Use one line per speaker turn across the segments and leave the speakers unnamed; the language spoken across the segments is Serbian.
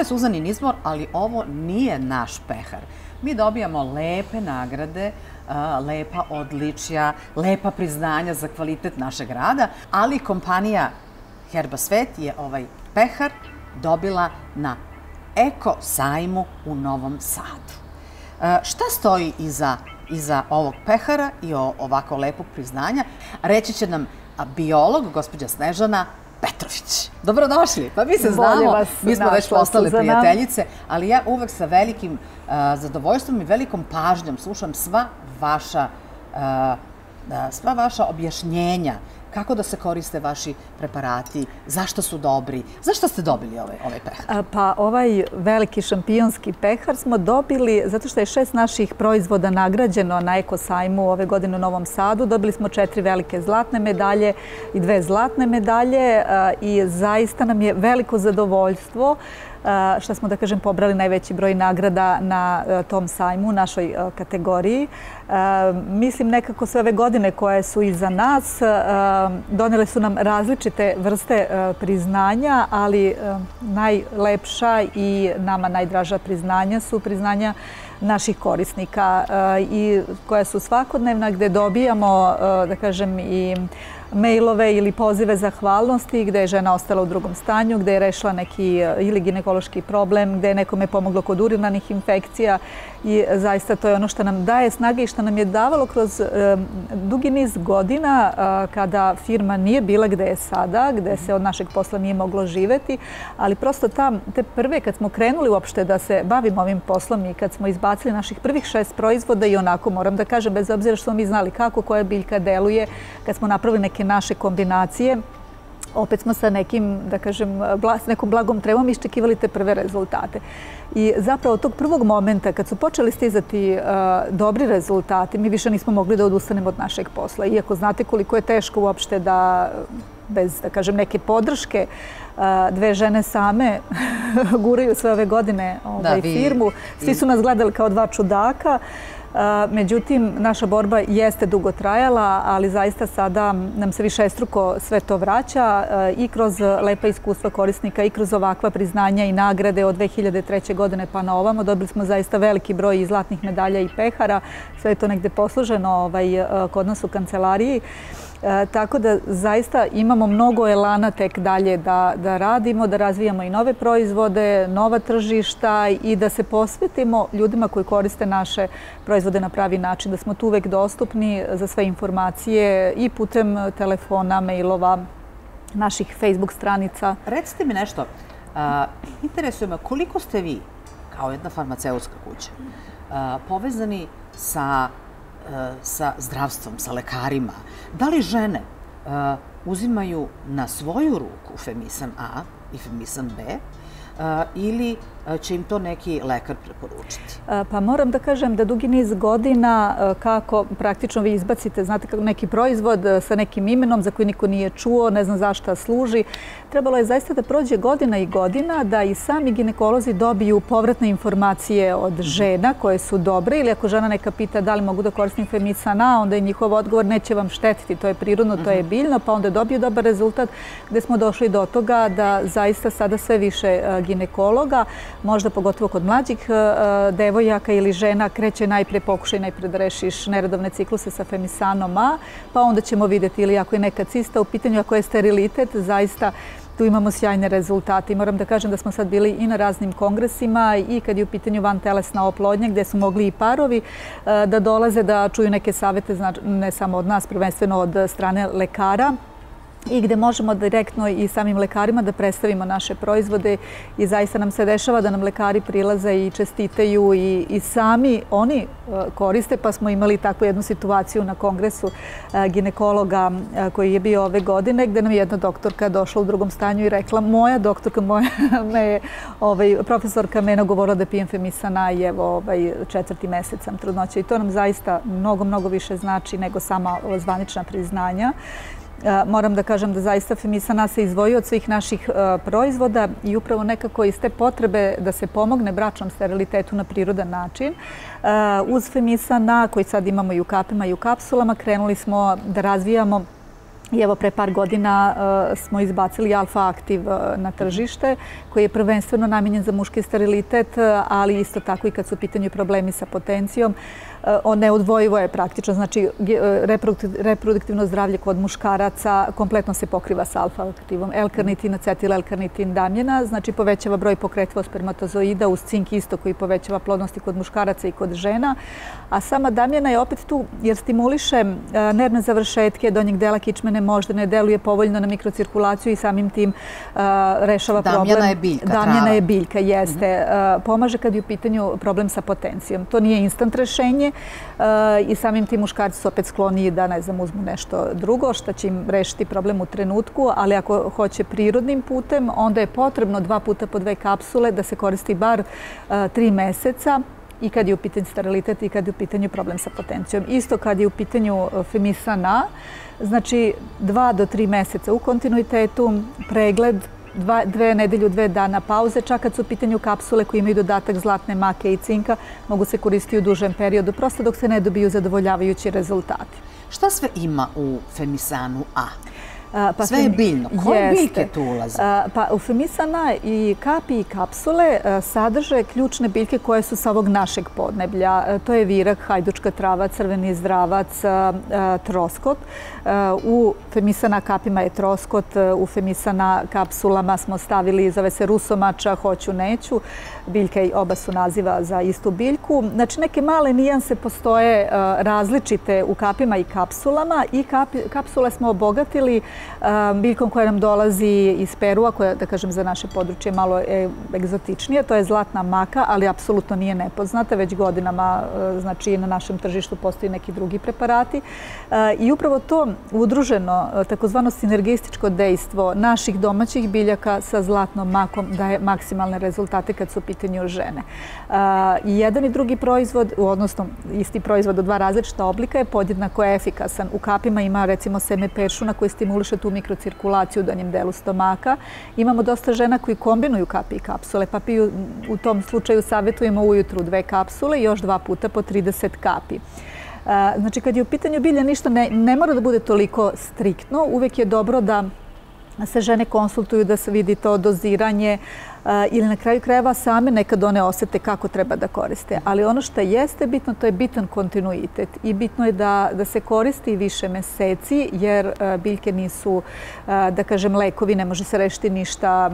je Suzanin izbor, ali ovo nije naš pehar. Mi dobijamo lepe nagrade, lepa odličja, lepa priznanja za kvalitet našeg rada, ali kompanija Herba Svet je ovaj pehar dobila na Eko sajmu u Novom Sadu. Šta stoji iza ovog pehara i ovako lepog priznanja? Reći će nam biolog, gospođa Snežana Petrović. Dobrodošli. Pa mi se znamo, mi smo već postale prijateljice, ali ja uvek sa velikim zadovoljstvom i velikom pažnjom slušam sva vaša objašnjenja kako da se koriste vaši preparati, zašto su dobri, zašto ste dobili ovaj pehar?
Pa ovaj veliki šampionski pehar smo dobili zato što je 6 naših proizvoda nagrađeno na Eko sajmu ove godine u Novom Sadu. Dobili smo 4 velike zlatne medalje i 2 zlatne medalje i zaista nam je veliko zadovoljstvo što smo, da kažem, pobrali najveći broj nagrada na tom sajmu, u našoj kategoriji. Mislim, nekako sve ove godine koje su iza nas donele su nam različite vrste priznanja, ali najlepša i nama najdraža priznanja su priznanja naših korisnika i koja su svakodnevna, gde dobijamo, da kažem, i mailove ili pozive zahvalnosti gde je žena ostala u drugom stanju, gde je rešila neki ili ginekološki problem, gde je nekome pomoglo kod urinarnih infekcija i zaista to je ono što nam daje snage i što nam je davalo kroz dugi niz godina kada firma nije bila gde je sada, gde se od našeg posla nije moglo živeti, ali prosto te prve kad smo krenuli uopšte da se bavimo ovim poslom i kad smo izbacili naših prvih 6 proizvoda i onako moram da kažem bez obzira što smo mi znali kako koja biljka deluje, kad smo napravili neke naše kombinacije, opet smo sa nekim, da kažem, s nekom blagom tremom iščekivali te prve rezultate. I zapravo od tog prvog momenta, kad su počeli stizati dobri rezultati, mi više nismo mogli da odustanemo od našeg posla. Iako znate koliko je teško uopšte da, bez, da kažem, neke podrške, 2 žene same guraju sve ove godine firmu. Svi su nas gledali kao 2 čudaka. Međutim, naša borba jeste dugo trajala, ali zaista sada nam se višestruko sve to vraća i kroz lepa iskustva korisnika i kroz ovakva priznanja i nagrade od 2003. godine pa na ovamo. Dobili smo zaista veliki broj i zlatnih medalja i pehara. Sve je to negde posluženo kod nas u kancelariji. Tako da zaista imamo mnogo elana tek dalje da radimo, da razvijamo i nove proizvode, nova tržišta i da se posvetimo ljudima koji koriste naše proizvode na pravi način, da smo tu uvek dostupni za sve informacije i putem telefona, mailova, naših Facebook stranica.
Recite mi nešto, interesuje me koliko ste vi, kao jedna farmaceutska kuća, povezani sa zdravstvom, sa lekarima. Da li žene uzimaju na svoju ruku Femisan A i Femisan B ili će im to neki lekar preporučiti?
Pa moram da kažem da dugi niz godina kako praktično vi izbacite, znate, kako neki proizvod sa nekim imenom za koji niko nije čuo, ne znam zašta služi. Trebalo je zaista da prođe godina i godina da i sami ginekolozi dobiju povratne informacije od žena koje su dobre ili ako žena neka pita da li mogu da koristim Femisan A, onda je njihov odgovor neće vam štetiti, to je prirodno, to je biljno, pa onda dobiju dobar rezultat gde smo došli do toga da zaista sada sve više ginekologa, možda pogotovo kod mlađih devojaka ili žena, kreće pokušaj najpre da rešiš neredovne cikluse sa Femisanom A, pa onda ćemo vidjeti ili ako je neka cista u pitanju, ako je sterilitet, zaista tu imamo sjajne rezultate. I moram da kažem da smo sad bili i na raznim kongresima i kad je u pitanju vantelesna oplodnja, gde su mogli i parovi da dolaze da čuju neke savete, ne samo od nas, prvenstveno od strane lekara, i gde možemo direktno i samim lekarima da predstavimo naše proizvode i zaista nam se dešava da nam lekari prilaze i čestitaju i sami oni koriste, pa smo imali takvu jednu situaciju na kongresu ginekologa koji je bio ove godine gde nam je jedna doktorka došla u drugom stanju i rekla moja doktorka, profesorka me nagovorila da pijem Femisan A i evo 4. mesec sam trudnoća i to nam zaista mnogo, mnogo više znači nego sama zvanična priznanja. Moram da kažem da zaista Femisan A se izdvojio od svih naših proizvoda i upravo nekako iz te potrebe da se pomogne bračnom sterilitetu na prirodan način. Uz Femisan A, koji sad imamo i u kapima i u kapsulama, krenuli smo da razvijamo I evo, pre par godina smo izbacili Alfa Aktiv na tržište, koji je prvenstveno namenjen za muški sterilitet, ali isto tako i kad su u pitanju problemi sa potencijom. Neodvojivo je praktično, znači reproduktivno zdravlje kod muškaraca kompletno se pokriva sa alfa aktivom. L-karnitin, acetil L-karnitin damjena, znači povećava broj pokretova spermatozoida uz cink isto koji povećava plodnosti kod muškaraca i kod žena. A sama damjena je opet tu jer stimuliše nervne završetke donjeg dela kičmene moždane, deluje povoljno na mikrocirkulaciju i samim tim rešava problem.
Damjena je biljka, trava.
Damjena je biljka, jeste. Pomaže kad je u pitanju problem sa potencijom. To nije instant rešenje i samim tim muškarci su opet skloniji da, ne znam, uzmu nešto drugo što će im rešiti problem u trenutku, ali ako hoće prirodnim putem, onda je potrebno 2 puta po 2 kapsule da se koristi bar 3 meseca i kad je u pitanju sterilitet i kad je u pitanju problem sa potencijom. Isto kad je u pitanju Femisan A, znači 2 do 3 meseca u kontinuitetu, pregled, 2 nedelju, 2 dana pauze, čak kad su u pitanju kapsule koje imaju dodatak zlatne make i cinka, mogu se koristiti u dužem periodu, prosto dok se ne dobiju zadovoljavajući rezultati.
Šta sve ima u Femisanu A? Sve je biljno. Koje biljke tu ulaze?
Pa u Femisan A i kapi i kapsule sadrže ključne biljke koje su sa ovog našeg podneblja. To je virak, hajdučka trava, crveni zdravac, troskot. U Femisan A kapima je troskot, u Femisan A kapsulama smo stavili, zove se rusomača, hoću, neću. Biljke oba su naziva za istu biljku. Znači neke male nijanse postoje različite u kapima i kapsulama i kapsule smo obogatili biljkom koja nam dolazi iz Perua, koja, da kažem, za naše područje malo egzotičnije. To je zlatna maka, ali apsolutno nije nepoznata. Već godinama, znači, na našem tržištu postoji neki drugi preparati. I upravo to udruženo, takozvano sinergističko dejstvo naših domaćih biljaka sa zlatnom makom daje maksimalne rezultate kad su u pitanju žene. I jedan i drugi proizvod, odnosno isti proizvod u 2 različita oblika je podjednako efikasan. U kapima ima, recimo, seme peršuna koji stimuliše tu mikrocirkulaciju u donjem delu stomaka. Imamo dosta žena koji kombinuju kapi i kapsule, pa u tom slučaju savjetujemo ujutru 2 kapsule i još 2 puta po 30 kapi. Znači, kad je u pitanju bilja, ništa ne mora da bude toliko striktno. Uvijek je dobro da se žene konsultuju, da se vidi to doziranje ili na kraju krajeva same nekad one osete kako treba da koriste. Ali ono što jeste bitno, to je bitan kontinuitet i bitno je da se koristi više meseci jer biljke nisu, da kažem, lekovi, ne može se rešiti ništa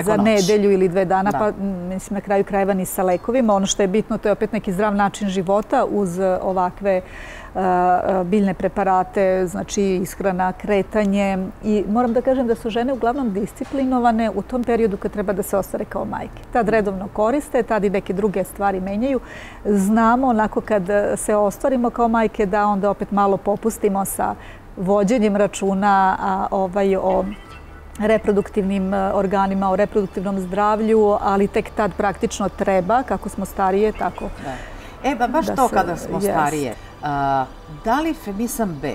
za nedelju ili 2 dana, pa mislim na kraju krajeva ni sa lekovima. Ono što je bitno, to je opet neki zdrav način života uz ovakve biljne preparate, znači ishrana, kretanje. I moram da kažem da su žene uglavnom disciplinovane u tom periodu kad treba da se ostvare kao majke. Tad redovno koriste, tad i neke druge stvari menjaju. Znamo onako kad se ostvarimo kao majke da onda opet malo popustimo sa vođenjem računa o reproduktivnim organima, o reproduktivnom zdravlju, ali tek tad praktično treba, kako smo starije, tako.
Baš to kada smo starije. Da li Femisan B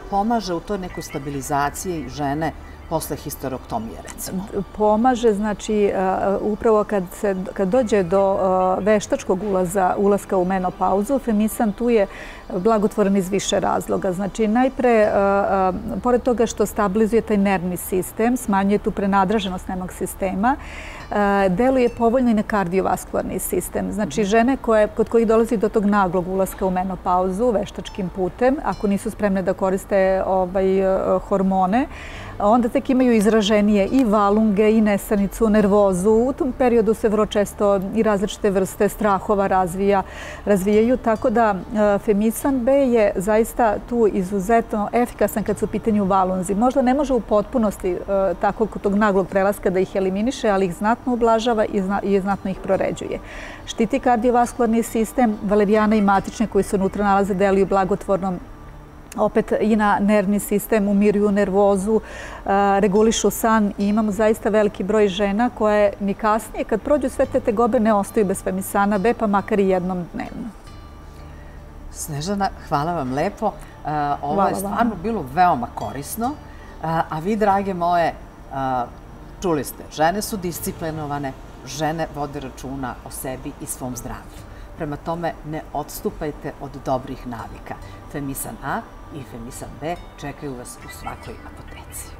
pomaže u toj nekoj stabilizaciji žene posle histerektomije, recimo?
Pomaže, znači, upravo kad dođe do veštačkog ulaska u menopauzu, Femisan tu je blagotvoran iz više razloga. Znači, najpre, pored toga što stabilizuje taj nervni sistem, smanjuje tu prenadraženost nervnog sistema, deluje povoljno i na kardiovaskularni sistem. Znači, žene kod kojih dolazi do tog naglog ulaska u menopauzu veštačkim putem, ako nisu spremne da koriste hormone, onda tek imaju izraženije i valunge, i nesanicu, nervozu. U tom periodu se vrlo često i različite vrste strahova razvijaju, tako da Femisan B je zaista tu izuzetno efikasan kad su u pitanju valunzi. Možda ne može u potpunosti tako kod tog naglog prelaska da ih eliminiše, ali ih znatno ublažava i znatno ih proređuje. Štiti kardiovaskularni sistem, valeriana i matične koji se unutra nalaze deluju blagotvorno opet i na nervni sistem, umiruju nervozu, regulišu san i imamo zaista veliki broj žena koje ni kasnije, kad prođu sve te tegobe, ne ostaju bez Femisana B, pa makar i jednom dnevno.
Snežana, hvala vam lepo. Ovo je stvarno bilo veoma korisno. A vi, drage moje, čuli ste, žene su disciplinovane, žene vode računa o sebi i svom zdravlju. Prema tome, ne odstupajte od dobrih navika. Femisan A i Femisan B čekaju vas u svakoj apoteci.